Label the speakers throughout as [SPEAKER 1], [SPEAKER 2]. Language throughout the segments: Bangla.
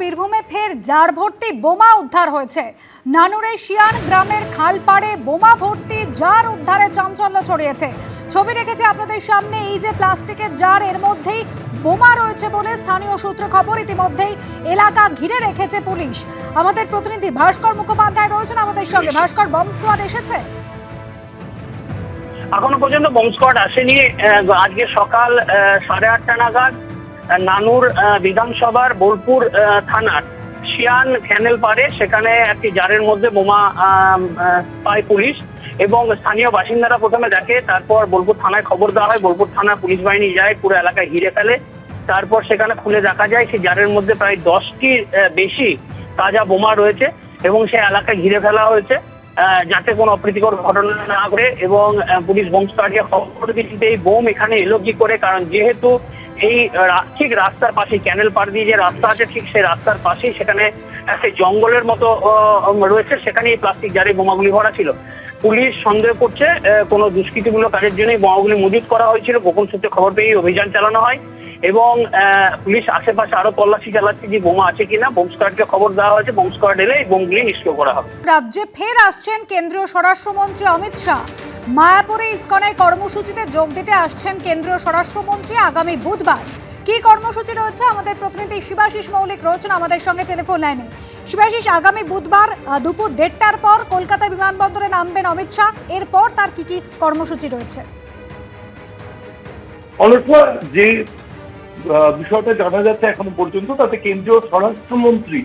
[SPEAKER 1] বীরভূমে ফের জার ভর্তি বোমা উদ্ধার হয়েছে। নানুরের শিয়ান গ্রামের খালপাড়ে বোমা ভর্তি জার উদ্ধারে চাঞ্চল্য ছড়িয়েছে। ছবি রেখেছে আপনাদের সামনে এই যে প্লাস্টিকের জার, এর মধ্যেই বোমা রয়েছে বলে স্থানীয় সূত্রে খবর। ইতিমধ্যেই এলাকা ঘিরে রেখেছে পুলিশ। আমাদের প্রতিনিধি ভাস্কর মুখোপাধ্যায় রয়েছেন আমাদের সঙ্গে। ভাস্কর, বম্ব স্কোয়াড এসেছে?
[SPEAKER 2] এখনো পর্যন্ত বম্ব স্কোয়াড আসেনি। আজকে সকাল 8:30 নাগাদ নানুর বিধানসভার বোলপুর থানার শিয়ান ক্যানেল পাড়ে সেখানে একটি জারের মধ্যে বোমা পায় পুলিশ এবং স্থানীয় বাসিন্দারা প্রথমে দেখে। তারপর বোলপুর থানায় খবর দেওয়া হয়, বোলপুর থানা পুলিশ বাহিনী যায়, পুরো এলাকায় ঘিরে ফেলে। তারপর সেখানে খুলে দেখা যায় সেই জারের মধ্যে প্রায় 10টির বেশি তাজা বোমা রয়েছে এবং সেই এলাকায় ঘিরে ফেলা হয়েছে যাতে কোনো অপ্রীতিকর ঘটনা না ঘটে। এবং পুলিশ বম্ব স্কোয়াডকে খবর দিতে এই বোম এখানে এলো কি করে, কারণ যেহেতু এই ঠিক রাস্তার পাশে ক্যানেল পার দিয়ে যে রাস্তা আছে ঠিক সেই রাস্তার পাশেই সেখানে একটা জঙ্গলের মতো রয়েছে, সেখানে এই প্লাস্টিক জারে বোমাগুলি ভরা ছিল। পুলিশ সন্দেহ করছে কোনো দুষ্কৃতিমূলক কাজের জন্য বোমাগুলি মজুত করা হয়েছিল। গোপন সূত্রে খবর পেয়ে অভিযান চালানো হয় এবং পুলিশ আশেপাশে আরো তল্লাশি চালাচ্ছে যে বোমা আছে কিনা। বম্ব স্কোয়াডকে খবর দেওয়া হয়েছে, বম্ব স্কোয়াড এলে এই বোমগুলি নিষ্ক্রিয় করা হবে।
[SPEAKER 1] রাজ্যে ফের আসছেন কেন্দ্রীয় স্বরাষ্ট্রমন্ত্রী অমিত শাহ। মায়াপুরে ইসকনের কর্মসূচিতে যোগ দিতে আসছেন কেন্দ্রীয় স্বরাষ্ট্রমন্ত্রী আগামী বুধবার। কি কর্মসূচি রয়েছে, আমাদের প্রতিনিধি শিবাশিস মৌলিক রয়েছেন আমাদের সঙ্গে টেলিফোন লাইনে। শিবাশিস, আগামী বুধবার দুপুর 1:30টার পর কলকাতা বিমানবন্দরে নামবেন অমিত শাহ। এরপর তার কি কি কর্মসূচি রয়েছে?
[SPEAKER 3] যে বিষয়টা জানা যাচ্ছে এখনো পর্যন্ত, তাতে কেন্দ্রীয় স্বরাষ্ট্রমন্ত্রী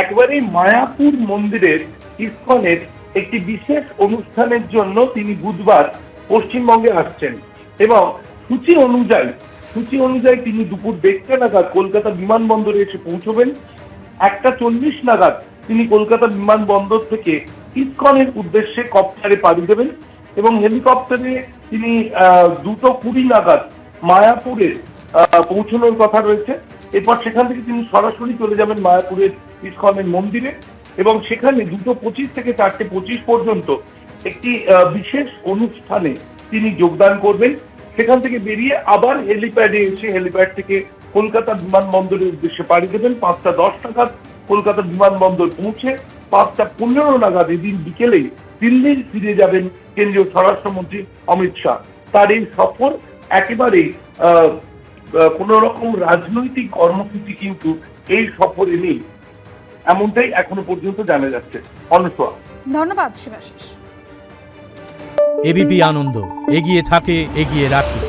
[SPEAKER 3] একেবারেই মায়াপুর মন্দিরের ইসকনের একটি বিশেষ অনুষ্ঠানের জন্য তিনি বুধবার পশ্চিমবঙ্গে আসছেন এবং সূচি অনুযায়ী তিনি দুপুর 1:30 নাগাদ কলকাতা বিমানবন্দরে এসে পৌঁছবেন। 1:40 নাগাদ তিনি কলকাতা বিমানবন্দর থেকে ইসকনের উদ্দেশ্যে কপ্টারে পাড়ি দেবেন এবং হেলিকপ্টারে তিনি 2:20 নাগাদ মায়াপুরে পৌঁছানোর কথা রয়েছে। এরপর সেখান থেকে তিনি সরাসরি চলে যাবেন মায়াপুরের ইসকনের মন্দিরে এবং সেখানে 2:25 থেকে 4:25 পর্যন্ত একটি বিশেষ অনুষ্ঠানে তিনি যোগদান করবেন। সেখান থেকে বেরিয়ে আবার হেলিপ্যাডে এসে হেলিপ্যাড থেকে কলকাতা বিমানবন্দরের উদ্দেশ্যে পাড়ি দেবেন। 5:10 নাগাদ কলকাতা বিমানবন্দর পৌঁছে 5:15 নাগাদ এদিন বিকেলে দিল্লি ফিরে যাবেন কেন্দ্রীয় স্বরাষ্ট্রমন্ত্রী অমিত শাহ। তার এই সফর একেবারেই কোন রকম রাজনৈতিক কর্মসূচি কিন্তু এই সফরে নেই, এমনটাই এখনো পর্যন্ত জানা যাচ্ছে। অনুসোয়া,
[SPEAKER 1] ধন্যবাদ শিবাশিস।
[SPEAKER 4] এবিপি আনন্দ, এগিয়ে থাকে, এগিয়ে রাখে।